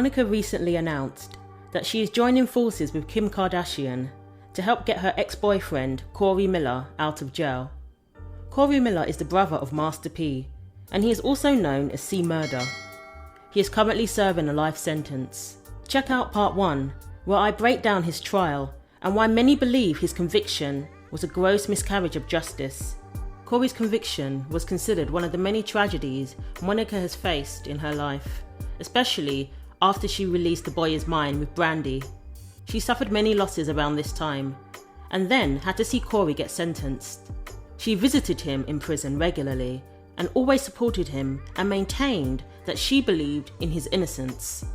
Monica recently announced that she is joining forces with Kim Kardashian to help get her ex-boyfriend Corey Miller out of jail. Corey Miller is the brother of Master P, and he is also known as C Murder. He is currently serving a life sentence. Check out part 1, where I break down his trial and why many believe his conviction was a gross miscarriage of justice. Corey's conviction was considered one of the many tragedies Monica has faced in her life, especially after she released The Boy Is Mine with Brandy. She suffered many losses around this time, and then had to see Corey get sentenced. She visited him in prison regularly, and always supported him and maintained that she believed in his innocence.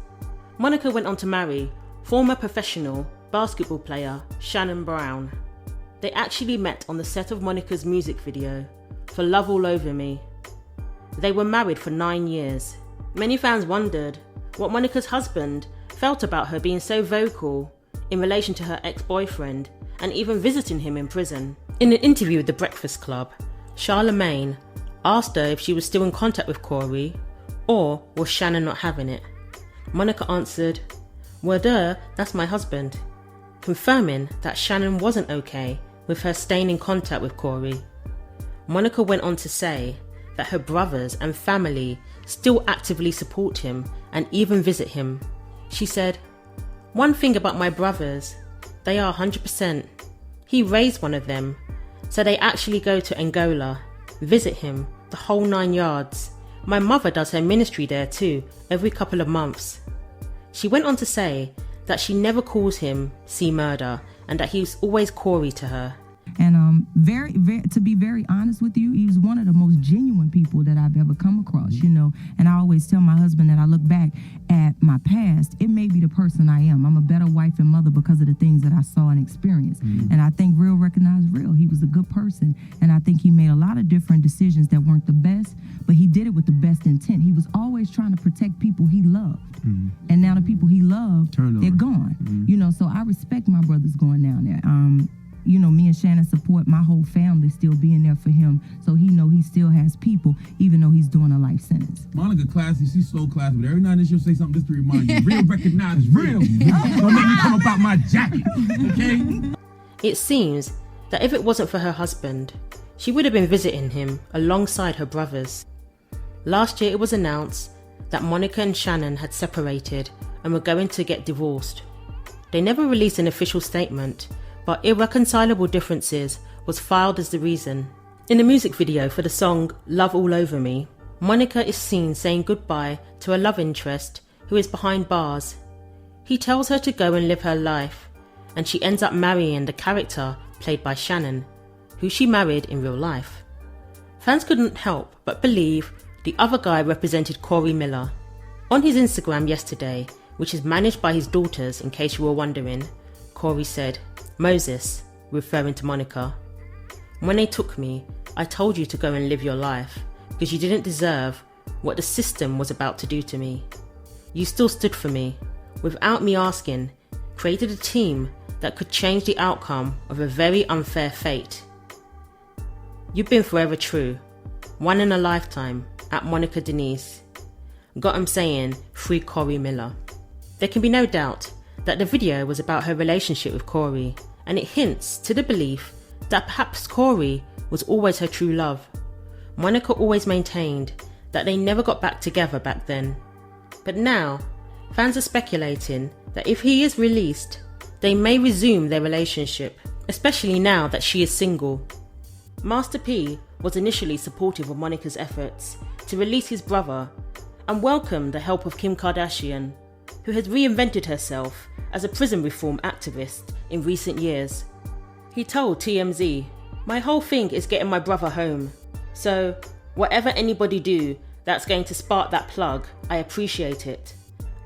Monica went on to marry former professional basketball player Shannon Brown. They actually met on the set of Monica's music video for Love All Over Me. They were married for 9 years. Many fans wondered what Monica's husband felt about her being so vocal in relation to her ex-boyfriend and even visiting him in prison. In an interview with The Breakfast Club, Charlemagne asked her if she was still in contact with Corey or was Shannon not having it. Monica answered, "Well duh, that's my husband," confirming that Shannon wasn't okay with her staying in contact with Corey. Monica went on to say that her brothers and family still actively support him and even visit him. She said, "One thing about my brothers, they are 100%. He raised one of them, so they actually go to Angola, visit him, the whole 9 yards. My mother does her ministry there too, every couple of months." She went on to say that she never calls him C Murder and that he's always Corey to her. And very, to be very honest with you, he was one of the most genuine people that I've ever come across, you know. And I always tell my husband that I look back at my past, it made me the person I am. I'm a better wife and mother because of the things that I saw and experienced. And I think real recognized real. He was a good person. And I think he made a lot of different decisions that weren't the best, but he did it with the best intent. He was always trying to protect people he loved. And now the people he loved, they're gone. You know, so I respect my brothers going down there. You know, me and Shannon support my whole family still being there for him, so he know he still has people, even though he's doing a life sentence. Monica classy, she's so classy, but every now and then she'll say something just to remind you, real recognize real. Don't make me come about my jacket, okay? It seems that if it wasn't for her husband, she would have been visiting him alongside her brothers. Last year it was announced that Monica and Shannon had separated and were going to get divorced. They never released an official statement, but irreconcilable differences was filed as the reason. In the music video for the song Love All Over Me, Monica is seen saying goodbye to a love interest who is behind bars. He tells her to go and live her life, and she ends up marrying the character played by Shannon, who she married in real life. Fans couldn't help but believe the other guy represented Corey Miller. On his Instagram yesterday, which is managed by his daughters in case you were wondering, Corey said, "Moses," referring to Monica, "when they took me, I told you to go and live your life because you didn't deserve what the system was about to do to me. You still stood for me, without me asking, created a team that could change the outcome of a very unfair fate. You've been forever true, one in a lifetime, at Monica Denise. Got 'em saying, free Corey Miller." There can be no doubt that the video was about her relationship with Corey, and it hints to the belief that perhaps Corey was always her true love. Monica always maintained that they never got back together back then. But now, fans are speculating that if he is released, they may resume their relationship, especially now that she is single. Master P was initially supportive of Monica's efforts to release his brother and welcomed the help of Kim Kardashian, who has reinvented herself as a prison reform activist in recent years. He told TMZ, "My whole thing is getting my brother home. So, whatever anybody do that's going to spark that plug, I appreciate it.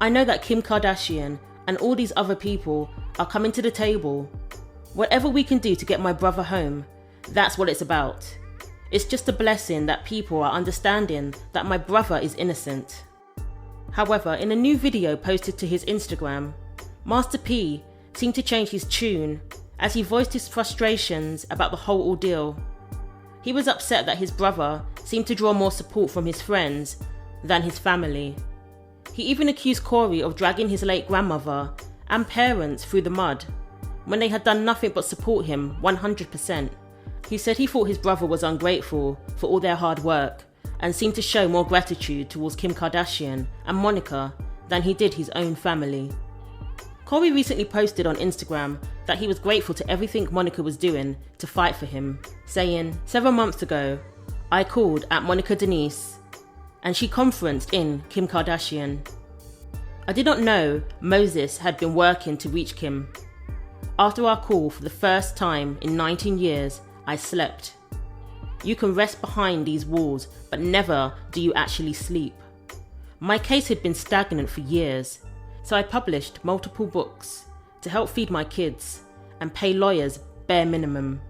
I know that Kim Kardashian and all these other people are coming to the table. Whatever we can do to get my brother home, that's what it's about. It's just a blessing that people are understanding that my brother is innocent." However, in a new video posted to his Instagram, Master P seemed to change his tune as he voiced his frustrations about the whole ordeal. He was upset that his brother seemed to draw more support from his friends than his family. He even accused Corey of dragging his late grandmother and parents through the mud when they had done nothing but support him 100%. He said he thought his brother was ungrateful for all their hard work and seemed to show more gratitude towards Kim Kardashian and Monica than he did his own family. Corey recently posted on Instagram that he was grateful to everything Monica was doing to fight for him, saying, "Several months ago, I called at Monica Denise and she conferenced in Kim Kardashian. I did not know Moses had been working to reach Kim. After our call for the first time in 19 years, I slept. You can rest behind these walls, but never do you actually sleep. My case had been stagnant for years, so I published multiple books to help feed my kids and pay lawyers bare minimum.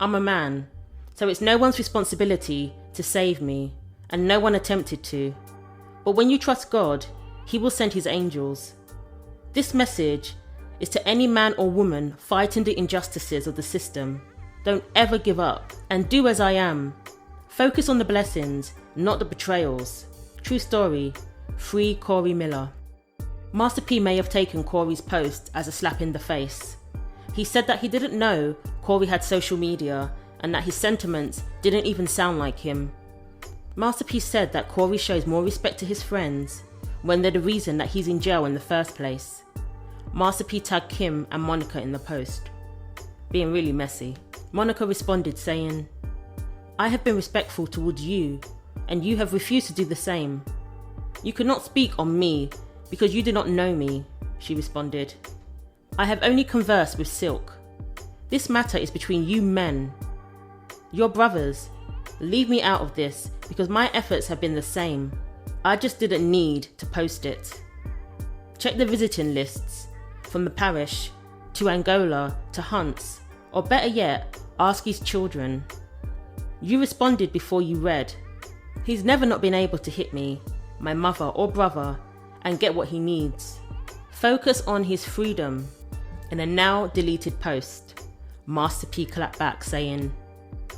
I'm a man, so it's no one's responsibility to save me, and no one attempted to. But when you trust God, He will send His angels. This message is to any man or woman fighting the injustices of the system. Don't ever give up, and do as I am. Focus on the blessings, not the betrayals. True story, free Corey Miller." Master P may have taken Corey's post as a slap in the face. He said that he didn't know Corey had social media and that his sentiments didn't even sound like him. Master P said that Corey shows more respect to his friends when they're the reason that he's in jail in the first place. Master P tagged Kim and Monica in the post, being really messy. Monica responded saying, "I have been respectful towards you, and you have refused to do the same. You could not speak on me because you do not know me," she responded. "I have only conversed with Silk. This matter is between you men. Your brothers, leave me out of this because my efforts have been the same. I just didn't need to post it. Check the visiting lists from the parish to Angola to Hunts, or better yet, ask his children. You responded before you read. He's never not been able to hit me, my mother or brother, and get what he needs. Focus on his freedom." In a now deleted post, Master P clapped back saying,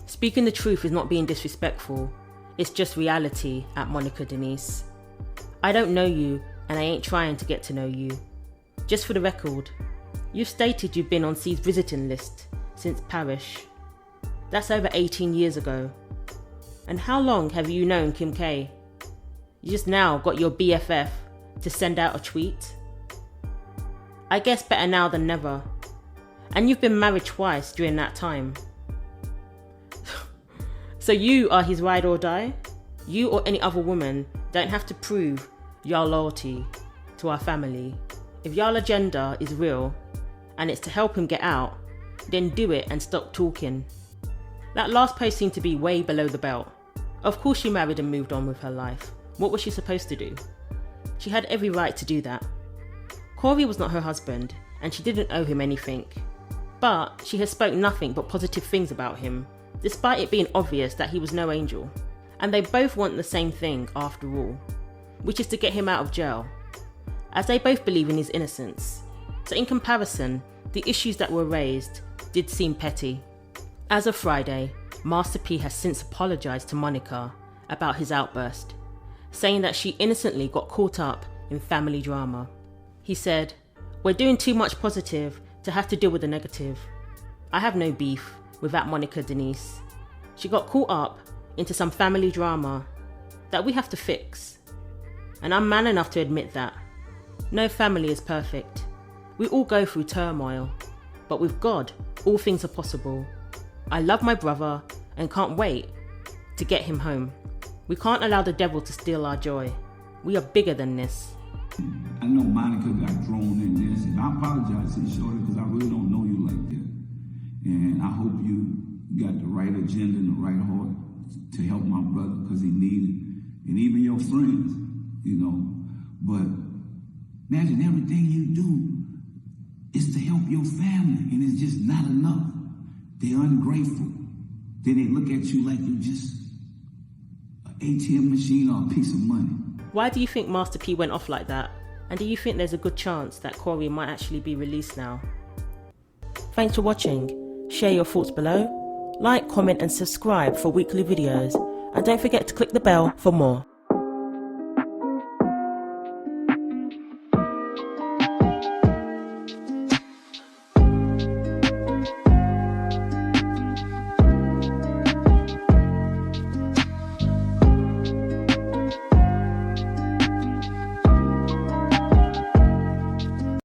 "Speaking the truth is not being disrespectful. It's just reality at Monica Denise. I don't know you and I ain't trying to get to know you. Just for the record, you've stated you've been on C's visiting list since parish. That's over 18 years ago. And how long have you known Kim K? You just now got your BFF to send out a tweet? I guess better now than never. And you've been married twice during that time. So you are his ride or die? You or any other woman don't have to prove your loyalty to our family. If your agenda is real and it's to help him get out, then do it and stop talking." That last post seemed to be way below the belt. Of course she married and moved on with her life. What was she supposed to do? She had every right to do that. Corey was not her husband and she didn't owe him anything. But she has spoke nothing but positive things about him, despite it being obvious that he was no angel. And they both want the same thing after all, which is to get him out of jail, as they both believe in his innocence. So in comparison, the issues that were raised did seem petty. As of Friday, Master P has since apologised to Monica about his outburst, saying that she innocently got caught up in family drama. He said, "We're doing too much positive to have to deal with the negative. I have no beef with that Monica Denise. She got caught up into some family drama that we have to fix. And I'm man enough to admit that. No family is perfect. We all go through turmoil, but with God, all things are possible. I love my brother and can't wait to get him home. We can't allow the devil to steal our joy. We are bigger than this." I know Monica got thrown in this, and I apologize to you, Shorty, because I really don't know you like that. And I hope you got the right agenda and the right heart to help my brother, because he needed it. And even your friends, you know. But imagine everything you do is to help your family, and it's just not enough. They're ungrateful. Then they look at you like you're just an ATM machine or a piece of money. Why do you think Master P went off like that? And do you think there's a good chance that Corey might actually be released now? Thanks for watching. Share your thoughts below. Like, comment and subscribe for weekly videos. And don't forget to click the bell for more.